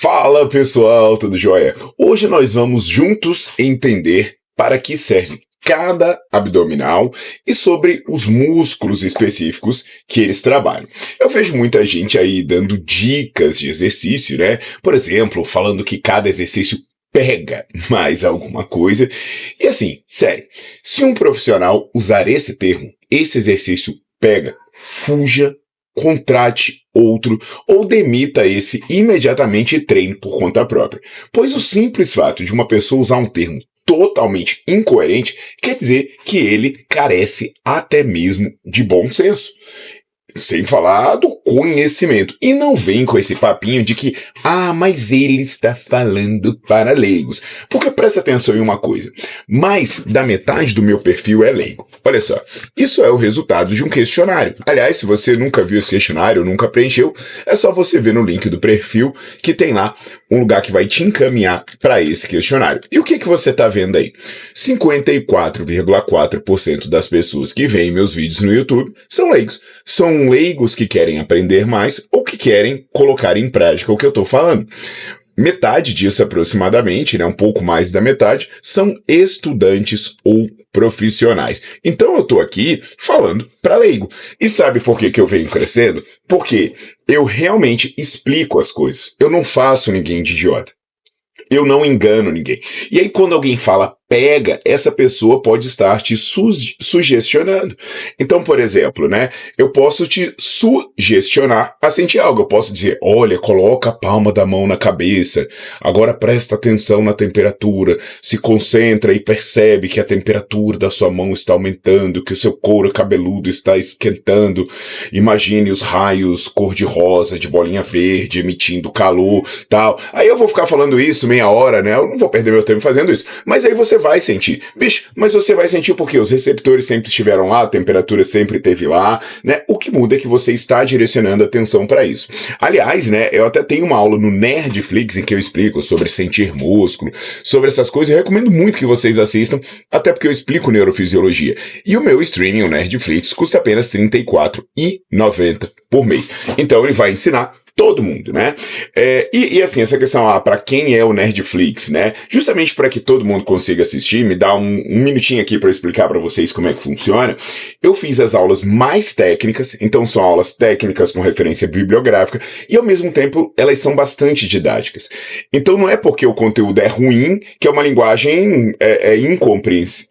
Fala pessoal, tudo jóia? Hoje nós vamos juntos entender para que serve cada abdominal e sobre os músculos específicos que eles trabalham. Eu vejo muita gente aí dando dicas de exercício, né? Por exemplo, falando que cada exercício pega mais alguma coisa. E assim, sério, se um profissional usar esse termo, esse exercício pega, fuja, contrate outro ou demita esse imediatamente e treine por conta própria. Pois o simples fato de uma pessoa usar um termo totalmente incoerente quer dizer que ele carece até mesmo de bom senso. Sem falar do conhecimento. E não vem com esse papinho de que, mas ele está falando para leigos. Porque presta atenção em uma coisa. Mais da metade do meu perfil é leigo. Olha só, isso é o resultado de um questionário. Aliás, se você nunca viu esse questionário, nunca preencheu, é só você ver no link do perfil que tem lá um lugar que vai te encaminhar para esse questionário. E o que você está vendo aí? 54,4% das pessoas que veem meus vídeos no YouTube são leigos. São leigos que querem aprender mais ou que querem colocar em prática o que eu estou falando. Metade disso aproximadamente, né, um pouco mais da metade, são estudantes ou profissionais. Então eu estou aqui falando para leigo. E sabe por que eu venho crescendo? Porque eu realmente explico as coisas. Eu não faço ninguém de idiota. Eu não engano ninguém. E aí quando alguém fala pega, essa pessoa pode estar te sugestionando. Então, por exemplo, né, eu posso te sugestionar a sentir algo. Eu posso dizer, olha, coloca a palma da mão na cabeça, agora presta atenção na temperatura, se concentra e percebe que a temperatura da sua mão está aumentando, que o seu couro cabeludo está esquentando. Imagine os raios cor-de-rosa de bolinha verde emitindo calor, tal. Aí eu vou ficar falando isso meia hora, né? Eu não vou perder meu tempo fazendo isso. Mas aí você vai sentir. Bicho, mas você vai sentir porque os receptores sempre estiveram lá, a temperatura sempre esteve lá, né? O que muda é que você está direcionando a atenção para isso. Aliás, né, eu até tenho uma aula no Nerdflix em que eu explico sobre sentir músculo, sobre essas coisas. Eu recomendo muito que vocês assistam, até porque eu explico neurofisiologia. E o meu streaming, o Nerdflix, custa apenas R$ 34,90 por mês. Então ele vai ensinar todo mundo, né? E assim, essa questão, para quem é o Nerdflix, né? Justamente para que todo mundo consiga assistir, me dá um minutinho aqui para explicar para vocês como é que funciona. Eu fiz as aulas mais técnicas, então são aulas técnicas com referência bibliográfica, e ao mesmo tempo elas são bastante didáticas. Então não é porque o conteúdo é ruim que é uma linguagem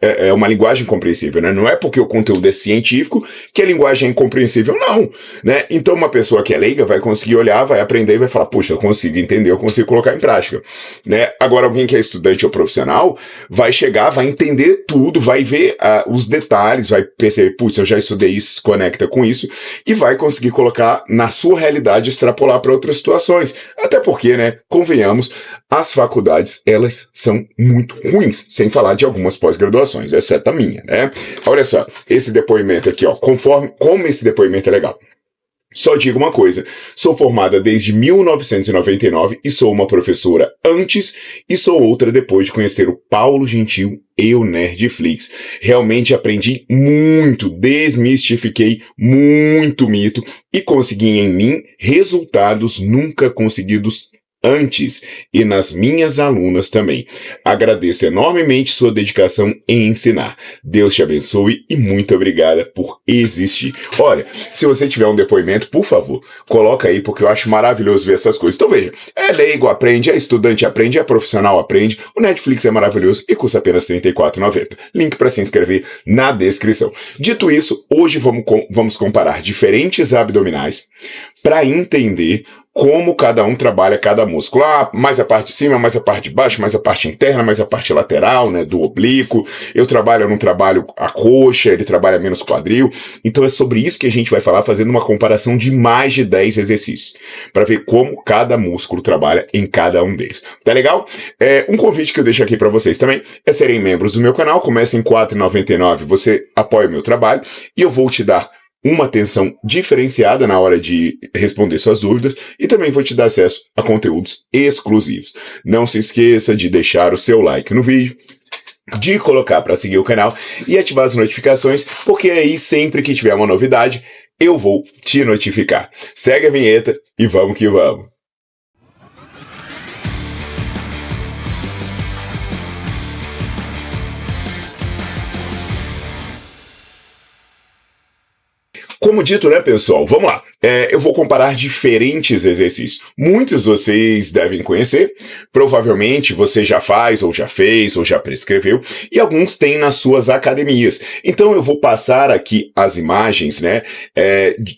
é uma linguagem compreensível, né? Não é porque o conteúdo é científico que a linguagem é incompreensível, não, né? Então uma pessoa que é leiga vai conseguir olhar, vai aprender e vai falar, puxa, eu consigo entender, eu consigo colocar em prática, né? Agora alguém que é estudante ou profissional vai chegar, vai entender tudo, vai ver os detalhes, vai perceber, putz, eu já estudei isso, se conecta com isso, e vai conseguir colocar na sua realidade, extrapolar para outras situações. Até porque, né, convenhamos, as faculdades, elas são muito ruins, sem falar de algumas pós-graduações, exceto a minha, né? Olha só, esse depoimento aqui, ó, como esse depoimento é legal. Só digo uma coisa, sou formada desde 1999 e sou uma professora antes e sou outra depois de conhecer o Paulo Gentil e o Nerdflix. Realmente aprendi muito, desmistifiquei muito mito e consegui em mim resultados nunca conseguidos antes e nas minhas alunas também. Agradeço enormemente sua dedicação em ensinar. Deus te abençoe e muito obrigada por existir. Olha, se você tiver um depoimento, por favor, coloca aí, porque eu acho maravilhoso ver essas coisas. Então veja, é leigo, aprende, é estudante, aprende, é profissional, aprende. O Netflix é maravilhoso e custa apenas R$ 34,90. Link para se inscrever na descrição. Dito isso, hoje vamos comparar diferentes abdominais para entender como cada um trabalha cada músculo. Mais a parte de cima, mais a parte de baixo, mais a parte interna, mais a parte lateral, né, do oblíquo. Eu não trabalho a coxa, ele trabalha menos quadril. Então é sobre isso que a gente vai falar, fazendo uma comparação de mais de 10 exercícios, para ver como cada músculo trabalha em cada um deles. Tá legal? Um convite que eu deixo aqui para vocês também é serem membros do meu canal. Começa em R$ 4,99, você apoia o meu trabalho e eu vou te dar uma atenção diferenciada na hora de responder suas dúvidas e também vou te dar acesso a conteúdos exclusivos. Não se esqueça de deixar o seu like no vídeo, de colocar para seguir o canal e ativar as notificações, porque aí sempre que tiver uma novidade, eu vou te notificar. Segue a vinheta e vamos que vamos! Como dito, né, pessoal? Vamos lá. Eu vou comparar diferentes exercícios. Muitos vocês devem conhecer, provavelmente você já faz, ou já fez, ou já prescreveu, e alguns têm nas suas academias. Então eu vou passar aqui as imagens, né,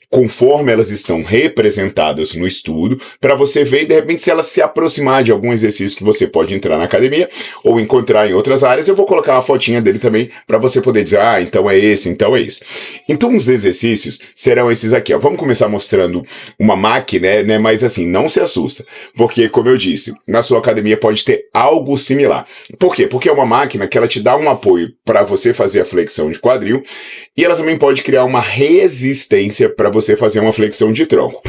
conforme elas estão representadas no estudo, para você ver, e de repente, se elas se aproximar de algum exercício que você pode entrar na academia, ou encontrar em outras áreas, eu vou colocar uma fotinha dele também, para você poder dizer, então é esse, então é esse. Então os exercícios serão esses aqui, ó. Vamos começar mostrando uma máquina, né? Mas assim, não se assusta, porque, como eu disse, na sua academia pode ter algo similar. Por quê? Porque é uma máquina que ela te dá um apoio para você fazer a flexão de quadril, e ela também pode criar uma resistência para você fazer uma flexão de tronco.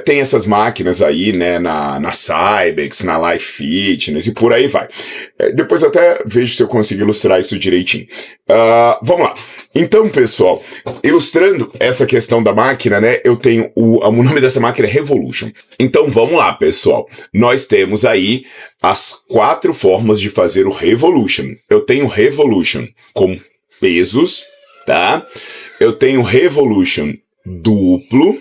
Tem essas máquinas aí, né, na Cybex, na Life Fitness e por aí vai. Depois eu até vejo se eu consigo ilustrar isso direitinho. Vamos lá. Então, pessoal, ilustrando essa questão da máquina, né, eu tenho o nome dessa máquina é Revolution. Então, vamos lá, pessoal. Nós temos aí as 4 formas de fazer o Revolution. Eu tenho Revolution com pesos, tá? Eu tenho Revolution duplo.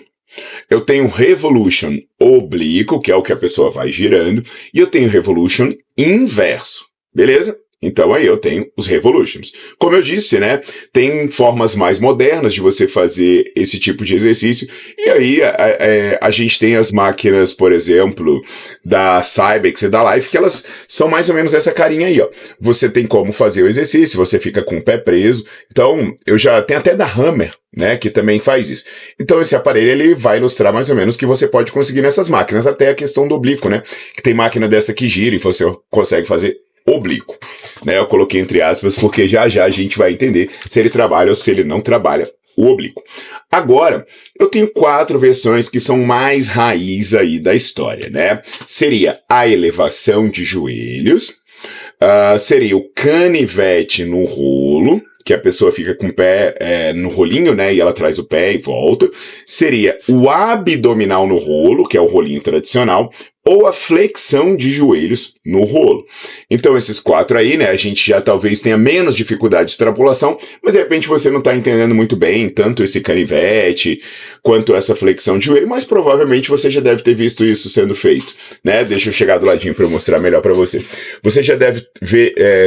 Eu tenho Revolution oblíquo, que é o que a pessoa vai girando, e eu tenho Revolution inverso, beleza? Então aí eu tenho os Revolutions. Como eu disse, né, tem formas mais modernas de você fazer esse tipo de exercício, e aí a gente tem as máquinas, por exemplo, da Cybex e da Life, que elas são mais ou menos essa carinha aí, ó. Você tem como fazer o exercício, você fica com o pé preso, então eu já tenho até da Hammer, né, que também faz isso. Então esse aparelho ele vai ilustrar mais ou menos o que você pode conseguir nessas máquinas, até a questão do oblíquo, né, que tem máquina dessa que gira e você consegue fazer oblíquo, né, eu coloquei entre aspas porque já a gente vai entender se ele trabalha ou se ele não trabalha o oblíquo. Agora, eu tenho 4 versões que são mais raiz aí da história, né, seria a elevação de joelhos, seria o canivete no rolo, que a pessoa fica com o pé no rolinho, né, e ela traz o pé e volta. Seria o abdominal no rolo, que é o rolinho tradicional, ou a flexão de joelhos no rolo. Então esses 4 aí, né, a gente já talvez tenha menos dificuldade de extrapolação, mas de repente você não está entendendo muito bem tanto esse canivete quanto essa flexão de joelho, mas provavelmente você já deve ter visto isso sendo feito, né? Deixa eu chegar do ladinho para eu mostrar melhor para você. Você já deve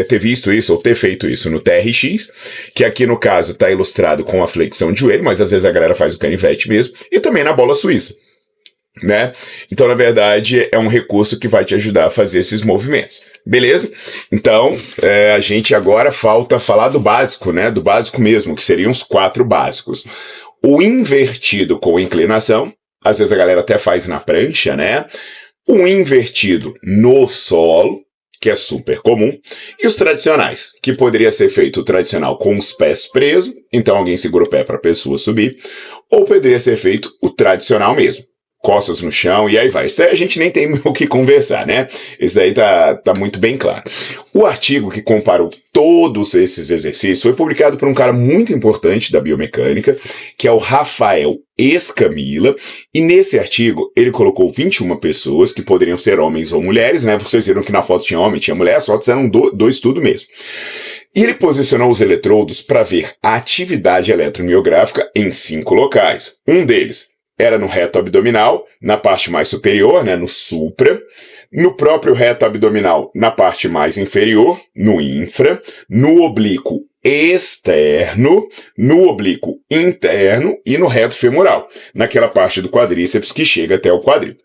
ter visto isso ou ter feito isso no TRX, que aqui no caso está ilustrado com a flexão de joelho, mas às vezes a galera faz o canivete mesmo, e também na bola suíça, né? Então, na verdade, é um recurso que vai te ajudar a fazer esses movimentos. Beleza? Então, a gente agora falta falar do básico, né? Do básico mesmo, que seriam os 4 básicos. O invertido com inclinação, às vezes a galera até faz na prancha, né? O invertido no solo, que é super comum, e os tradicionais, que poderia ser feito o tradicional com os pés presos, então alguém segura o pé para a pessoa subir, ou poderia ser feito o tradicional mesmo, costas no chão, e aí vai. Isso aí a gente nem tem o que conversar, né? Isso daí tá muito bem claro. O artigo que comparou todos esses exercícios foi publicado por um cara muito importante da biomecânica, que é o Rafael Escamilla, e nesse artigo ele colocou 21 pessoas, que poderiam ser homens ou mulheres, né? Vocês viram que na foto tinha homem, tinha mulher, as fotos eram do estudo mesmo. E ele posicionou os eletrodos para ver a atividade eletromiográfica em 5 locais. Um deles era no reto abdominal, na parte mais superior, né, no supra, no próprio reto abdominal, na parte mais inferior, no infra, no oblíquo externo, no oblíquo interno e no reto femoral, naquela parte do quadríceps que chega até o quadril.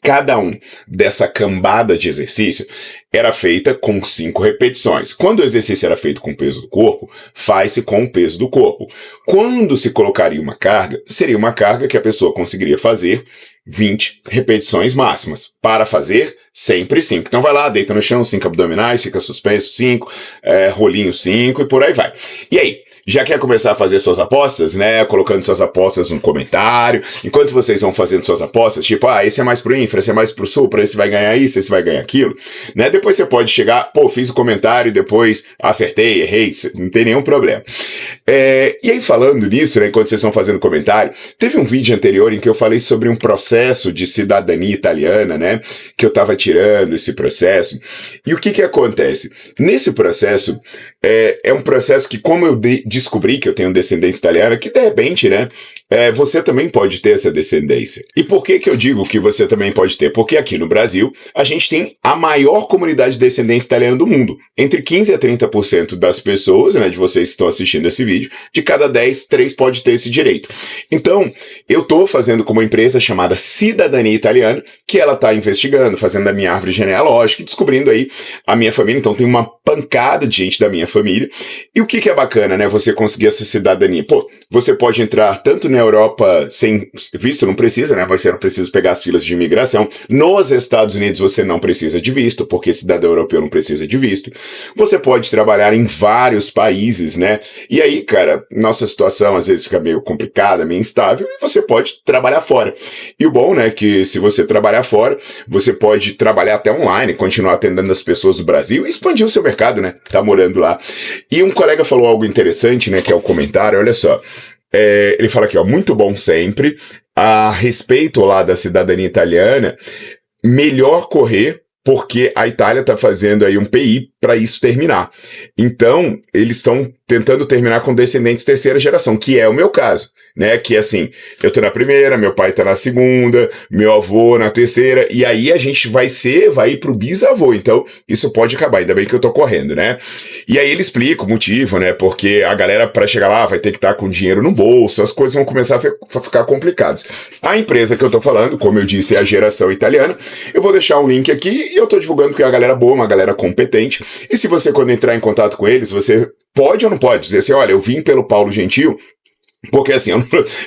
Cada um dessa cambada de exercício era feita com 5 repetições. Quando o exercício era feito com o peso do corpo, faz-se com o peso do corpo. Quando se colocaria uma carga, seria uma carga que a pessoa conseguiria fazer 20 repetições máximas. Para fazer, sempre 5. Então vai lá, deita no chão, 5 abdominais, fica suspenso, 5, rolinho 5 e por aí vai. E aí? Já quer começar a fazer suas apostas, né? Colocando suas apostas no comentário. Enquanto vocês vão fazendo suas apostas, tipo, esse é mais pro infra, esse é mais pro supra, esse vai ganhar isso, esse vai ganhar aquilo, né? Depois você pode chegar, fiz o comentário e depois acertei, errei, não tem nenhum problema. E aí falando nisso, né, enquanto vocês estão fazendo comentário, teve um vídeo anterior em que eu falei sobre um processo de cidadania italiana, né? Que eu tava tirando esse processo. E o que acontece? Nesse processo, é um processo que, como eu descobri que eu tenho descendência italiana, que de repente, né, você também pode ter essa descendência. E por que eu digo que você também pode ter? Porque aqui no Brasil, a gente tem a maior comunidade de descendência italiana do mundo. Entre 15% a 30% das pessoas, né, de vocês que estão assistindo esse vídeo, de cada 10, 3 pode ter esse direito. Então, eu estou fazendo com uma empresa chamada Cidadania Italiana, que ela está investigando, fazendo a minha árvore genealógica, descobrindo aí a minha família. Então, tem uma pancada de gente da minha família. E o que é bacana, né, você conseguir essa cidadania? Pô, você pode entrar tanto na Europa sem visto, não precisa, né? Você não precisa pegar as filas de imigração. Nos Estados Unidos você não precisa de visto, porque cidadão europeu não precisa de visto. Você pode trabalhar em vários países, né? E aí, cara, nossa situação às vezes fica meio complicada, meio instável, e você pode trabalhar fora. E o bom, né, que se você trabalhar fora, você pode trabalhar até online, continuar atendendo as pessoas do Brasil e expandir o seu mercado, né? Tá morando lá. E um colega falou algo interessante, né, que é o comentário, olha só. Ele fala aqui, ó, muito bom sempre, a respeito lá da cidadania italiana, melhor correr, porque a Itália está fazendo aí um PI para isso terminar. Então, eles estão tentando terminar com descendentes terceira geração, que é o meu caso, né? Que assim, eu tô na primeira, meu pai tá na segunda, meu avô na terceira, e aí a gente vai ir pro bisavô. Então, isso pode acabar, ainda bem que eu tô correndo, né? E aí ele explica o motivo, né? Porque a galera, para chegar lá, vai ter que estar com dinheiro no bolso, as coisas vão começar a ficar complicadas. A empresa que eu tô falando, como eu disse, é a Geração Italiana. Eu vou deixar um link aqui e eu tô divulgando porque é uma galera boa, uma galera competente. E se você, quando entrar em contato com eles, você pode ou não pode dizer assim, olha, eu vim pelo Paulo Gentil, porque assim,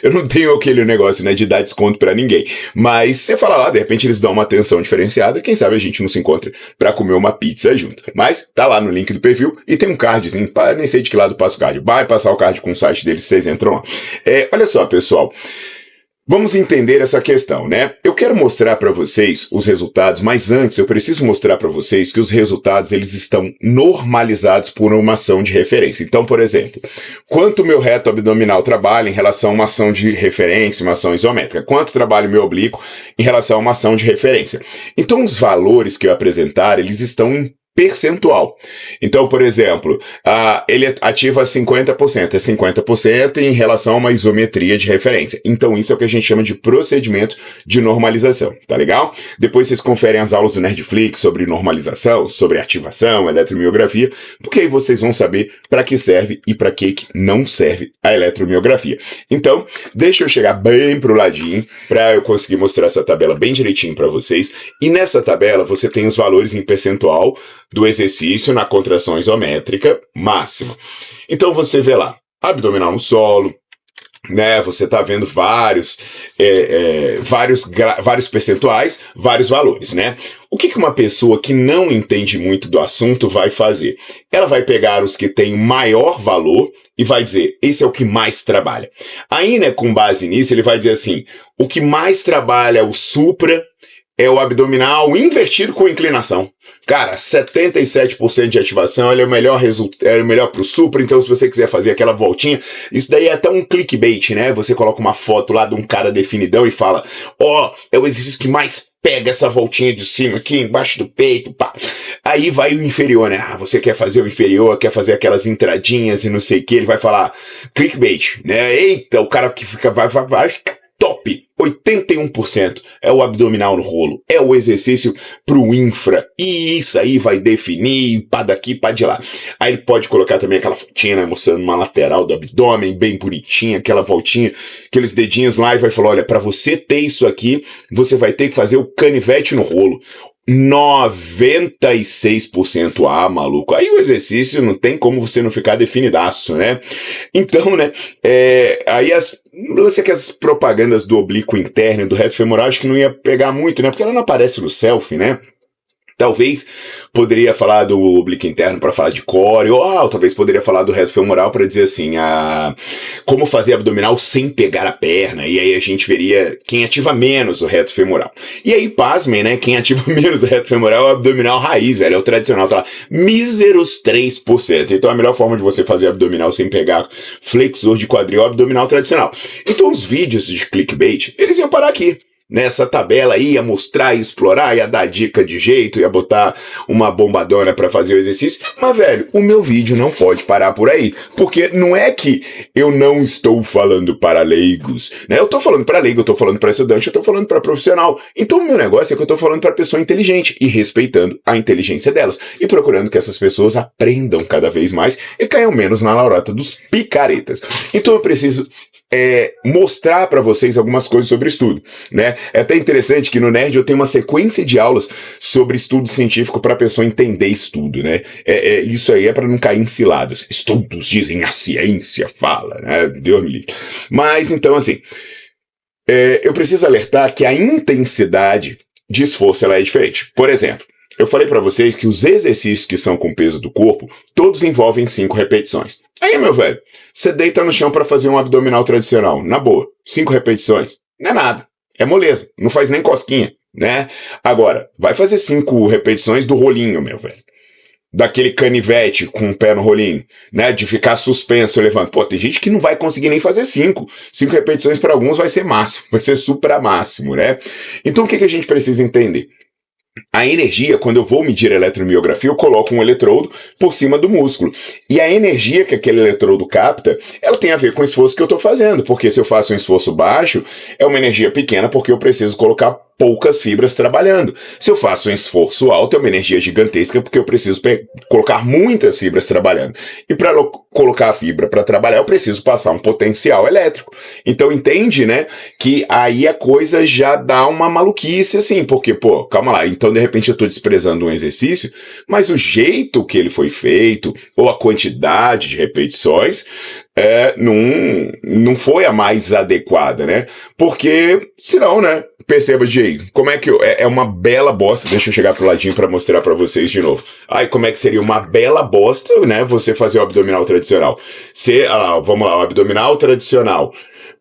eu não tenho aquele negócio, né, de dar desconto pra ninguém. Mas você fala lá, de repente eles dão uma atenção diferenciada, quem sabe a gente não se encontra pra comer uma pizza junto. Mas tá lá no link do perfil e tem um cardzinho, nem sei de que lado passa o card. Vai passar o card com o site deles, vocês entram lá. Olha só, pessoal. Vamos entender essa questão, né? Eu quero mostrar para vocês os resultados, mas antes eu preciso mostrar para vocês que os resultados eles estão normalizados por uma ação de referência. Então, por exemplo, quanto meu reto abdominal trabalha em relação a uma ação de referência, uma ação isométrica? Quanto trabalha o meu oblíquo em relação a uma ação de referência? Então, os valores que eu apresentar, eles estão em percentual. Então, por exemplo, ele ativa 50%, é 50% em relação a uma isometria de referência. Então, isso é o que a gente chama de procedimento de normalização, tá legal? Depois vocês conferem as aulas do Nerdflix sobre normalização, sobre ativação, eletromiografia, porque aí vocês vão saber para que serve e para que não serve a eletromiografia. Então, deixa eu chegar bem pro ladinho para eu conseguir mostrar essa tabela bem direitinho para vocês. E nessa tabela você tem os valores em percentual do exercício na contração isométrica máxima. Então você vê lá, abdominal no solo, né? Você está vendo vários percentuais, vários valores, né? O que uma pessoa que não entende muito do assunto vai fazer? Ela vai pegar os que têm maior valor e vai dizer, esse é o que mais trabalha. Aí, né, com base nisso, ele vai dizer assim, o que mais trabalha é o supra, é o abdominal invertido com inclinação. Cara, 77% de ativação, ele é o melhor pro supra, então se você quiser fazer aquela voltinha, isso daí é até um clickbait, né? Você coloca uma foto lá de um cara definidão e fala, é o exercício que mais pega essa voltinha de cima aqui, embaixo do peito, pá. Aí vai o inferior, né? Você quer fazer o inferior, quer fazer aquelas entradinhas e não sei o que, ele vai falar clickbait, né? Eita, o cara que vai ficar top, 81% é o abdominal no rolo, é o exercício pro infra, e isso aí vai definir pá daqui, pá de lá. Aí ele pode colocar também aquela fotinha, né, mostrando uma lateral do abdômen, bem bonitinha, aquela voltinha, aqueles dedinhos lá, e vai falar, olha, para você ter isso aqui, você vai ter que fazer o canivete no rolo. 96%, maluco. Aí o exercício não tem como você não ficar definidaço, né? Então, né, aí as propagandas do oblíquo interno, do reto femoral, acho que não ia pegar muito, né? Porque ela não aparece no selfie, né? Talvez poderia falar do oblíquo interno para falar de core, ou talvez poderia falar do reto femoral para dizer assim, como fazer abdominal sem pegar a perna, e aí a gente veria quem ativa menos o reto femoral. E aí, pasmem, né, quem ativa menos o reto femoral é o abdominal raiz, velho, é o tradicional, tá lá, míseros 3%. Então a melhor forma de você fazer abdominal sem pegar flexor de quadril é o abdominal tradicional. Então os vídeos de clickbait, eles iam parar aqui. Nessa tabela aí ia mostrar, ia explorar, ia dar dica de jeito, ia botar uma bombadona pra fazer o exercício. Mas, velho, o meu vídeo não pode parar por aí. Porque não é que eu não estou falando para leigos, né? Eu tô falando para leigo, eu tô falando para estudante, eu tô falando para profissional. Então, o meu negócio é que eu tô falando para pessoa inteligente e respeitando a inteligência delas. E procurando que essas pessoas aprendam cada vez mais e caiam menos na lorota dos picaretas. Então, eu preciso mostrar para vocês algumas coisas sobre estudo, né? É até interessante que no Nerd eu tenho uma sequência de aulas sobre estudo científico para a pessoa entender estudo, né? Isso aí é para não cair em ciladas. Estudos dizem, a ciência fala, né? Deus me livre. Mas então, assim, eu preciso alertar que a intensidade de esforço ela é diferente. Por exemplo, eu falei para vocês que os exercícios que são com peso do corpo, todos envolvem 5 repetições. Aí, meu velho, você deita no chão para fazer um abdominal tradicional. Na boa, 5 repetições. Não é nada. É moleza. Não faz nem cosquinha, né? Agora, vai fazer 5 repetições do rolinho, meu velho. Daquele canivete com o pé no rolinho, né? De ficar suspenso, levando. Pô, tem gente que não vai conseguir nem fazer 5. 5 repetições para alguns vai ser máximo. Vai ser supra máximo, né? Então, o que a gente precisa entender? A energia, quando eu vou medir a eletromiografia, eu coloco um eletrodo por cima do músculo. E a energia que aquele eletrodo capta, ela tem a ver com o esforço que eu estou fazendo. Porque se eu faço um esforço baixo, é uma energia pequena porque eu preciso colocar poucas fibras trabalhando. Se eu faço um esforço alto, é uma energia gigantesca porque eu preciso colocar muitas fibras trabalhando. E para colocar a fibra para trabalhar, eu preciso passar um potencial elétrico. Então entende, né, que aí a coisa já dá uma maluquice assim, porque, pô, calma lá, então de repente eu estou desprezando um exercício, mas o jeito que ele foi feito, ou a quantidade de repetições, não foi a mais adequada, né? Porque, senão, né? Perceba, Jay, como é que é uma bela bosta. Deixa eu chegar pro ladinho para mostrar para vocês de novo. Ai, como é que seria uma bela bosta, né? Você fazer o abdominal tradicional. Vamos lá, o abdominal tradicional.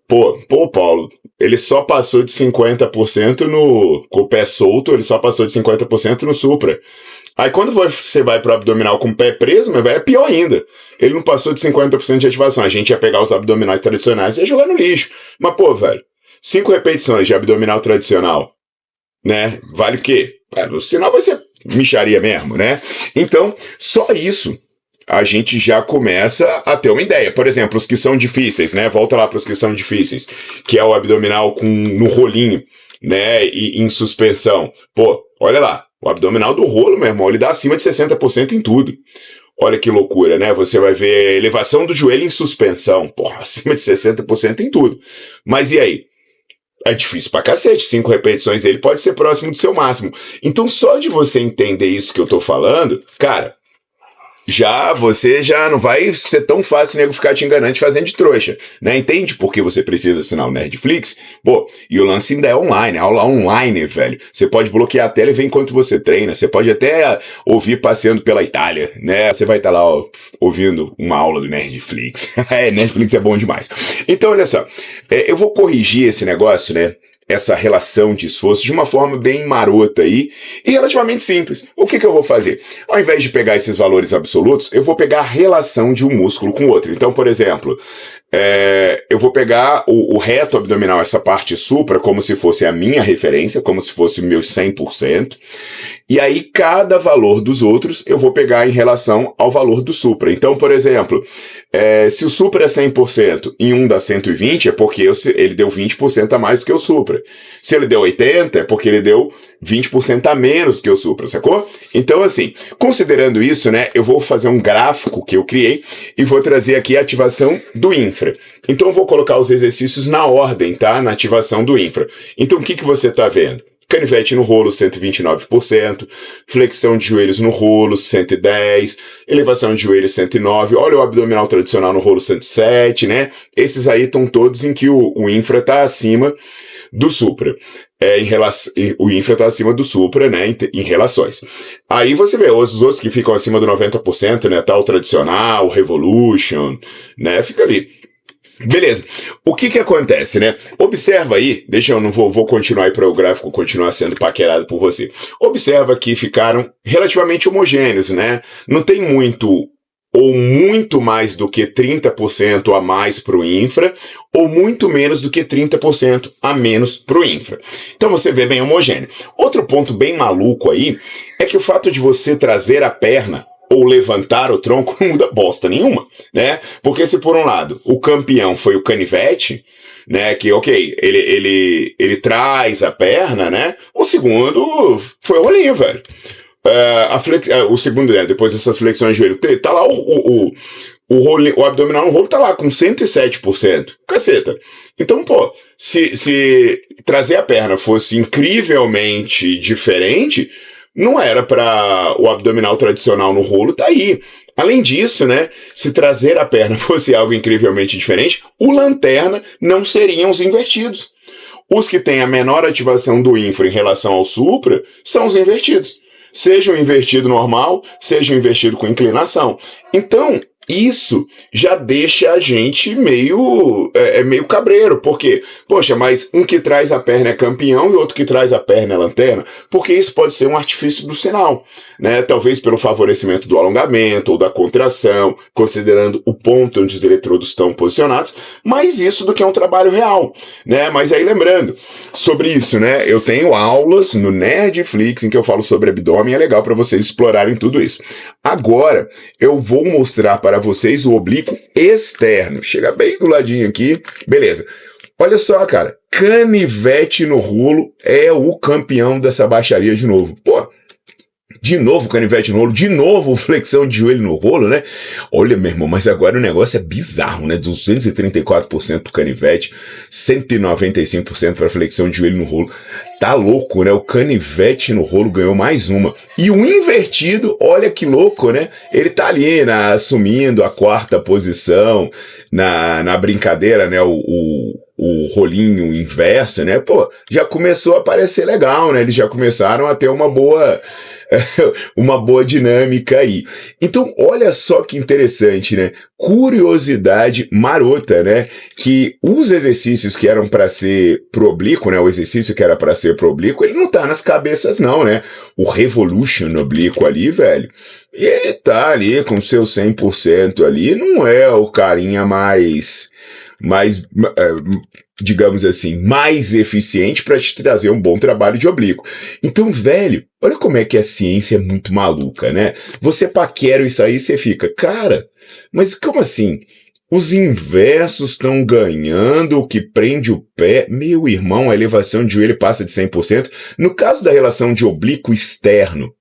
Pô, Paulo, ele só passou de 50% com o pé solto, ele só passou de 50% no supra. Aí quando você vai pro abdominal com o pé preso, meu velho, é pior ainda. Ele não passou de 50% de ativação. A gente ia pegar os abdominais tradicionais e ia jogar no lixo. Mas, pô, velho, 5 repetições de abdominal tradicional, né? Vale o quê? O sinal vai ser mixaria mesmo, né? Então, só isso a gente já começa a ter uma ideia. Por exemplo, os que são difíceis, né? Volta lá para os que são difíceis, que é o abdominal no rolinho, né? E em suspensão. Pô, olha lá. O abdominal do rolo, meu irmão, ele dá acima de 60% em tudo. Olha que loucura, né? Você vai ver elevação do joelho em suspensão. Porra, acima de 60% em tudo. Mas e aí? É difícil pra cacete. 5 repetições dele pode ser próximo do seu máximo. Então, só de você entender isso que eu tô falando, cara, você já não vai ser tão fácil o nego ficar te enganando e fazendo de trouxa, né? Entende por que você precisa assinar o Nerdflix? Pô, e o lance ainda é online, aula online, velho. Você pode bloquear a tela e ver enquanto você treina. Você pode até ouvir passeando pela Itália, né? Você vai estar lá, ó, ouvindo uma aula do Nerdflix. Nerdflix é bom demais. Então, olha só, eu vou corrigir esse negócio, né? Essa relação de esforço de uma forma bem marota aí e relativamente simples. O que eu vou fazer? Ao invés de pegar esses valores absolutos, eu vou pegar a relação de um músculo com o outro. Então, por exemplo, eu vou pegar o reto abdominal, essa parte supra, como se fosse a minha referência, como se fosse o meu 100%. E aí, cada valor dos outros eu vou pegar em relação ao valor do supra. Então, por exemplo, se o supra é 100% e um dá 120, é porque ele deu 20% a mais do que o supra. Se ele deu 80, é porque ele deu 20% a menos do que o supra, sacou? Então, assim, considerando isso, né, eu vou fazer um gráfico que eu criei e vou trazer aqui a ativação do infra. Então, eu vou colocar os exercícios na ordem, tá? Na ativação do infra. Então, o que você tá vendo? Canivete no rolo, 129%, flexão de joelhos no rolo, 110%, elevação de joelhos, 109%, olha o abdominal tradicional no rolo, 107%, né? Esses aí estão todos em que o infra está acima do supra. O infra está acima do supra, né, em relações. Aí você vê os outros que ficam acima do 90%, né, tal tradicional, Revolution, né, fica ali. Beleza. O que acontece, né? Observa aí, vou continuar aí para o gráfico continuar sendo paquerado por você. Observa que ficaram relativamente homogêneos, né? Não tem muito ou muito mais do que 30% a mais para o infra, ou muito menos do que 30% a menos para o infra. Então você vê bem homogêneo. Outro ponto bem maluco aí é que o fato de você trazer a perna ou levantar o tronco não muda bosta nenhuma, né? Porque se por um lado o campeão foi o canivete, né, que ok, ele traz a perna, né? O segundo foi o rolinho, velho. O segundo, né, depois dessas flexões de joelho, tá lá o abdominal no rolo tá lá com 107%. Caceta. Então, pô, se trazer a perna fosse incrivelmente diferente, não era para o abdominal tradicional no rolo, tá aí. Além disso, né, se trazer a perna fosse algo incrivelmente diferente, o lanterna não seriam os invertidos. Os que têm a menor ativação do infra em relação ao supra são os invertidos. Seja um invertido normal, seja um invertido com inclinação. Então, isso já deixa a gente meio cabreiro, porque, poxa, mas um que traz a perna é campeão e outro que traz a perna é lanterna, porque isso pode ser um artifício do sinal, né? Talvez pelo favorecimento do alongamento ou da contração, considerando o ponto onde os eletrodos estão posicionados, mais isso do que um trabalho real, né? Mas aí lembrando, sobre isso, né? Eu tenho aulas no Nerdflix em que eu falo sobre abdômen, é legal para vocês explorarem tudo isso. Agora, eu vou mostrar para vocês o oblíquo externo. Chega bem do ladinho aqui. Beleza. Olha só, cara. Canivete no rolo é o campeão dessa baixaria de novo. Pô, de novo canivete no rolo, de novo flexão de joelho no rolo, né? Olha, meu irmão, mas agora o negócio é bizarro, né? 234% pro canivete, 195% para flexão de joelho no rolo. Tá louco, né? O canivete no rolo ganhou mais uma. E o invertido, olha que louco, né? Ele tá ali, assumindo a quarta posição na brincadeira, né? O rolinho inverso, né? Pô, já começou a parecer legal, né? Eles já começaram a ter uma boa dinâmica aí. Então, olha só que interessante, né? Curiosidade marota, né? Que os exercícios que eram para ser pro oblíquo, né? O exercício que era para ser pro oblíquo, ele não tá nas cabeças não, né? O Revolution oblíquo ali, velho, e ele tá ali com seu 100% ali, não é o carinha mais digamos assim, mais eficiente para te trazer um bom trabalho de oblíquo. Então, velho, olha como é que a ciência é muito maluca, né? Você paquera isso aí, você fica, cara, mas como assim? Os inversos estão ganhando, o que prende o pé. Meu irmão, a elevação de joelho passa de 100%. No caso da relação de oblíquo externo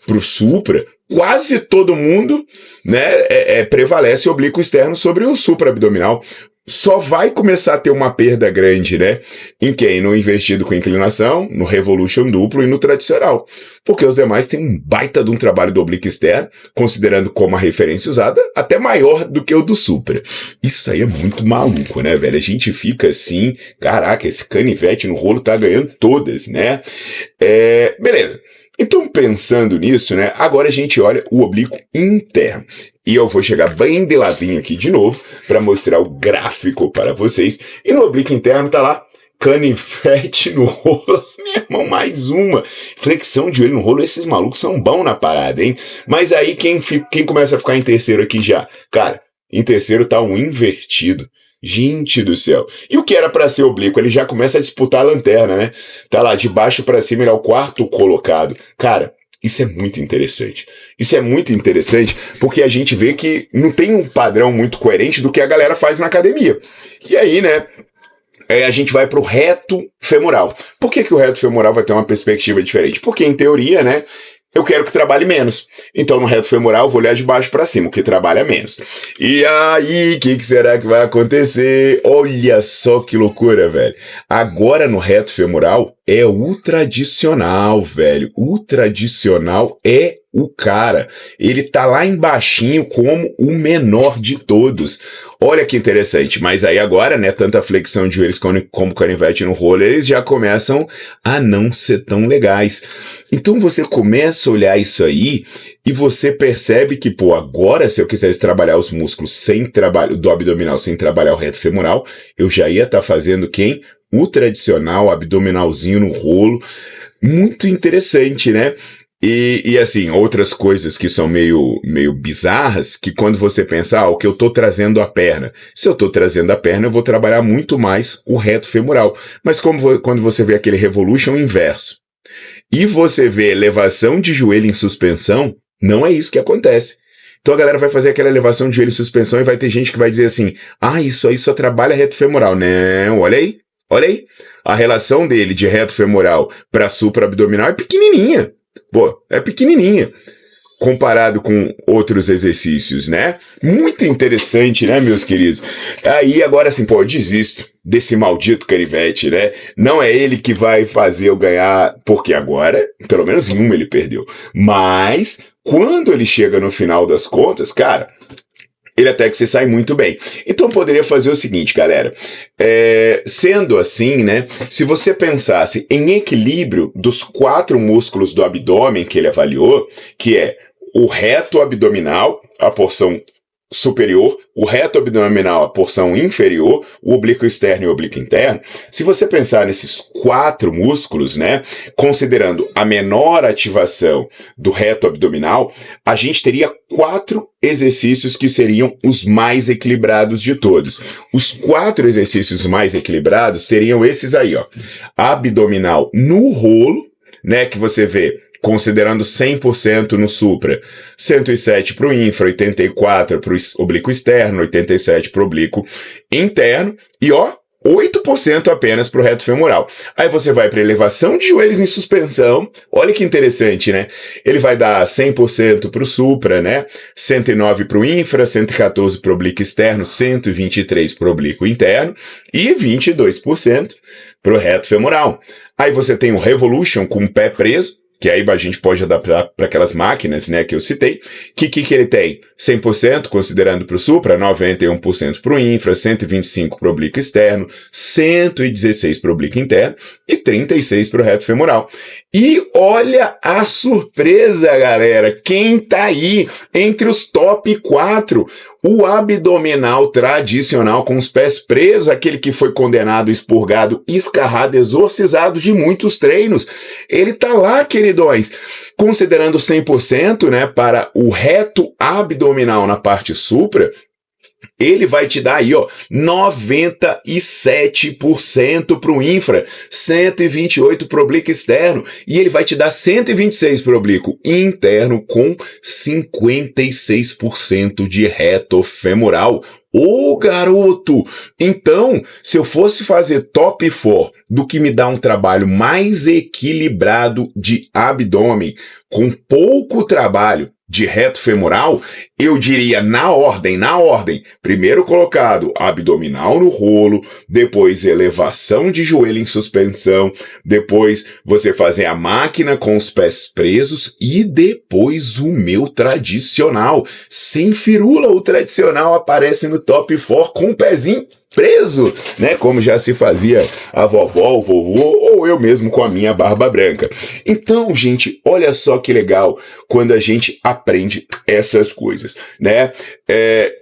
para o supra, quase todo mundo, né, prevalece o oblíquo externo sobre o supra-abdominal. Só vai começar a ter uma perda grande, né? Em quem? No invertido com inclinação, no Revolution duplo e no tradicional. Porque os demais têm um baita de um trabalho do oblíquo externo, considerando como a referência usada, até maior do que o do supra. Isso aí é muito maluco, né, velho? A gente fica assim, caraca, esse canivete no rolo tá ganhando todas, né? Beleza. Então, pensando nisso, né, agora a gente olha o oblíquo interno. E eu vou chegar bem de ladinho aqui de novo para mostrar o gráfico para vocês. E no oblíquo interno tá lá, canivete no rolo. Meu irmão, mais uma. Flexão de joelho no rolo, esses malucos são bons na parada, hein? Mas aí quem começa a ficar em terceiro aqui já? Cara, em terceiro tá um invertido. Gente do céu. E o que era para ser oblíquo? Ele já começa a disputar a lanterna, né? Tá lá, de baixo para cima, ele é o quarto colocado. Cara, isso é muito interessante. Isso é muito interessante porque a gente vê que não tem um padrão muito coerente do que a galera faz na academia. E aí, né, a gente vai pro reto femoral. Por que o reto femoral vai ter uma perspectiva diferente? Porque, em teoria, né, eu quero que trabalhe menos. Então, no reto femoral, eu vou olhar de baixo para cima, o que trabalha menos. E aí, o que será que vai acontecer? Olha só que loucura, velho. Agora, no reto femoral, é o tradicional, velho. O tradicional é o cara. Ele tá lá embaixinho como o menor de todos. Olha que interessante. Mas aí agora, né, tanto a flexão de joelhos como canivete no rolo, eles já começam a não ser tão legais. Então você começa a olhar isso aí e você percebe que, pô, agora se eu quisesse trabalhar os músculos do abdominal sem trabalhar o reto femoral, eu já ia estar fazendo quem? O tradicional abdominalzinho no rolo. Muito interessante, né? E assim, outras coisas que são meio bizarras, que quando você pensa, o que eu tô trazendo a perna. Se eu tô trazendo a perna, eu vou trabalhar muito mais o reto femoral. Mas quando você vê aquele revolution inverso, e você vê elevação de joelho em suspensão, não é isso que acontece. Então a galera vai fazer aquela elevação de joelho em suspensão e vai ter gente que vai dizer assim, isso aí só trabalha reto femoral. Não, olha aí. A relação dele de reto femoral para supraabdominal é pequenininha. É pequenininha comparado com outros exercícios, né? Muito interessante, né, meus queridos? Aí agora assim, eu desisto desse maldito canivete, né? Não é ele que vai fazer eu ganhar, porque agora, pelo menos em uma ele perdeu. Mas, quando ele chega no final das contas, cara, ele até que se sai muito bem. Então poderia fazer o seguinte, galera, sendo assim, né, se você pensasse em equilíbrio dos 4 músculos do abdômen que ele avaliou, que é o reto abdominal, a porção superior, o reto abdominal, a porção inferior, o oblíquo externo e o oblíquo interno, se você pensar nesses 4 músculos, né, considerando a menor ativação do reto abdominal, a gente teria 4 exercícios que seriam os mais equilibrados de todos. Os 4 exercícios mais equilibrados seriam esses aí, abdominal no rolo, né, que você vê considerando 100% no supra, 107 para o infra, 84 para o oblíquo externo, 87 para o oblíquo interno e 8% apenas para o reto femoral. Aí você vai para elevação de joelhos em suspensão, olha que interessante, né? Ele vai dar 100% para o supra, né? 109 para o infra, 114 para o oblíquo externo, 123 para o oblíquo interno e 22% para o reto femoral. Aí você tem o revolution com o pé preso, que aí a gente pode adaptar para aquelas máquinas, né, que eu citei, que ele tem 100% considerando para o supra, 91% para o infra, 125% para o oblíquo externo, 116% para o oblíquo interno e 36% para o reto femoral. E olha a surpresa, galera, quem tá aí entre os top 4? O abdominal tradicional com os pés presos, aquele que foi condenado, expurgado, escarrado, exorcizado de muitos treinos. Ele tá lá, queridões, considerando 100%, né, para o reto abdominal na parte supra, ele vai te dar aí, 97% para o infra, 128% para o oblíquo externo, e ele vai te dar 126% para o oblíquo interno com 56% de reto femoral. Ô, garoto! Então, se eu fosse fazer top 4 do que me dá um trabalho mais equilibrado de abdômen, com pouco trabalho de reto femoral, eu diria na ordem, primeiro colocado abdominal no rolo, depois elevação de joelho em suspensão, depois você fazer a máquina com os pés presos e depois o meu tradicional, sem firula. O tradicional aparece no top 4 com o pezinho preso, né, como já se fazia a vovó, o vovô ou eu mesmo com a minha barba branca. Então, gente, olha só que legal quando a gente aprende essas coisas, né?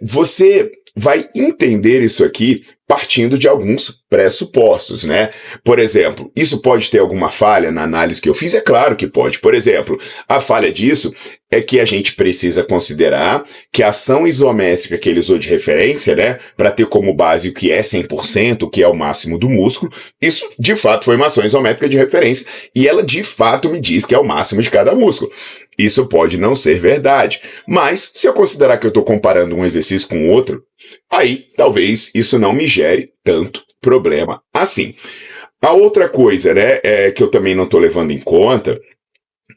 Você vai entender isso aqui partindo de alguns pressupostos, né? Por exemplo, isso pode ter alguma falha na análise que eu fiz? É claro que pode. Por exemplo, a falha disso é que a gente precisa considerar que a ação isométrica que ele usou de referência, né, para ter como base o que é 100%, o que é o máximo do músculo, isso de fato foi uma ação isométrica de referência e ela de fato me diz que é o máximo de cada músculo. Isso pode não ser verdade, mas se eu considerar que eu estou comparando um exercício com outro, aí talvez isso não me gere tanto problema assim. A outra coisa, né, que eu também não estou levando em conta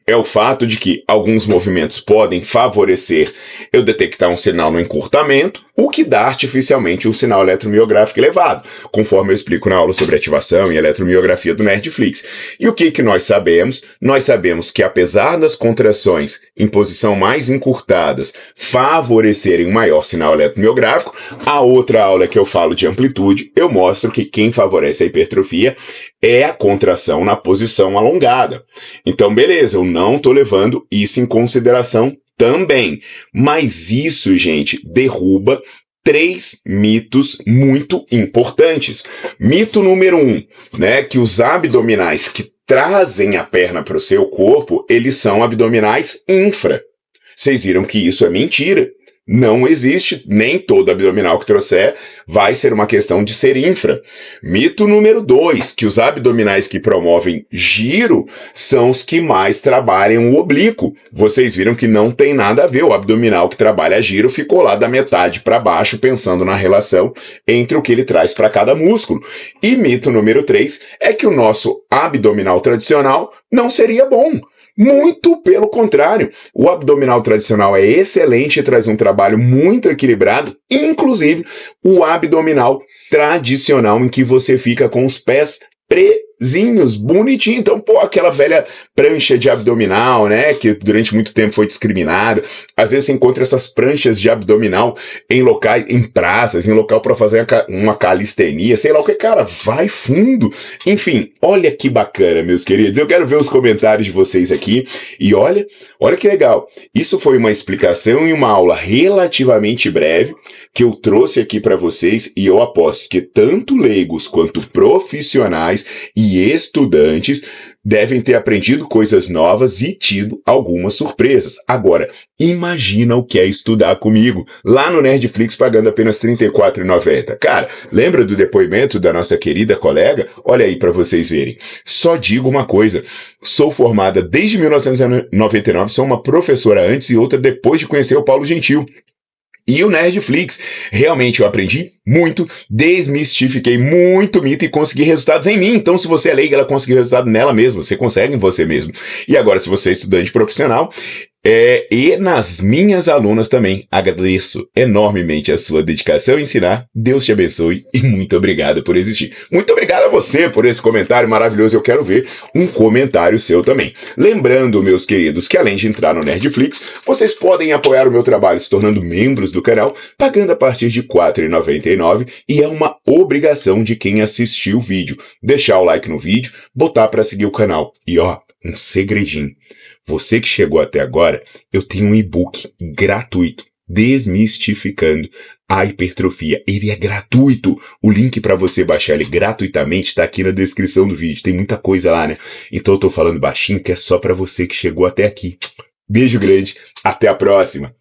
é o fato de que alguns movimentos podem favorecer eu detectar um sinal no encurtamento, o que dá artificialmente um sinal eletromiográfico elevado, conforme eu explico na aula sobre ativação e eletromiografia do Nerdflix. E o que nós sabemos? Nós sabemos que apesar das contrações em posição mais encurtadas favorecerem um maior sinal eletromiográfico, a outra aula que eu falo de amplitude, eu mostro que quem favorece a hipertrofia é a contração na posição alongada. Então, beleza, eu não estou levando isso em consideração também. Mas isso, gente, derruba 3 mitos muito importantes. Mito número 1, né, que os abdominais que trazem a perna para o seu corpo, eles são abdominais infra. Vocês viram que isso é mentira. Não existe, nem todo abdominal que trouxer vai ser uma questão de ser infra. Mito número 2, que os abdominais que promovem giro são os que mais trabalham o oblíquo. Vocês viram que não tem nada a ver, o abdominal que trabalha giro ficou lá da metade para baixo, pensando na relação entre o que ele traz para cada músculo. E mito número 3 é que o nosso abdominal tradicional não seria bom. Muito pelo contrário, o abdominal tradicional é excelente e traz um trabalho muito equilibrado, inclusive o abdominal tradicional em que você fica com os pés presinhos, bonitinho. Então, pô, aquela velha prancha de abdominal, né, que durante muito tempo foi discriminada. Às vezes você encontra essas pranchas de abdominal em locais, em praças, em local para fazer uma calistenia, sei lá o que, cara, vai fundo. Enfim, olha que bacana, meus queridos. Eu quero ver os comentários de vocês aqui. E olha que legal. Isso foi uma explicação em uma aula relativamente breve que eu trouxe aqui para vocês, e eu aposto que tanto leigos quanto profissionais e estudantes devem ter aprendido coisas novas e tido algumas surpresas. Agora, imagina o que é estudar comigo, lá no Nerdflix, pagando apenas R$ 34,90. Cara, lembra do depoimento da nossa querida colega? Olha aí para vocês verem. Só digo uma coisa, sou formada desde 1999, sou uma professora antes e outra depois de conhecer o Paulo Gentil. E o Nerdflix, realmente eu aprendi muito, desmistifiquei muito mito e consegui resultados em mim. Então, se você é leiga, ela conseguiu resultado nela mesma, você consegue em você mesmo. E agora, se você é estudante profissional, e nas minhas alunas também, agradeço enormemente a sua dedicação em ensinar. Deus te abençoe e muito obrigado por existir. Muito obrigado a você por esse comentário maravilhoso. Eu quero ver um comentário seu também. Lembrando, meus queridos, que além de entrar no Nerdflix, vocês podem apoiar o meu trabalho se tornando membros do canal, pagando a partir de R$ 4,99, e é uma obrigação de quem assistiu o vídeo. Deixar o like no vídeo, botar para seguir o canal. E ó, um segredinho. Você que chegou até agora, eu tenho um e-book gratuito, Desmistificando a Hipertrofia. Ele é gratuito. O link para você baixar ele gratuitamente está aqui na descrição do vídeo. Tem muita coisa lá, né? Então eu tô falando baixinho que é só para você que chegou até aqui. Beijo grande, até a próxima.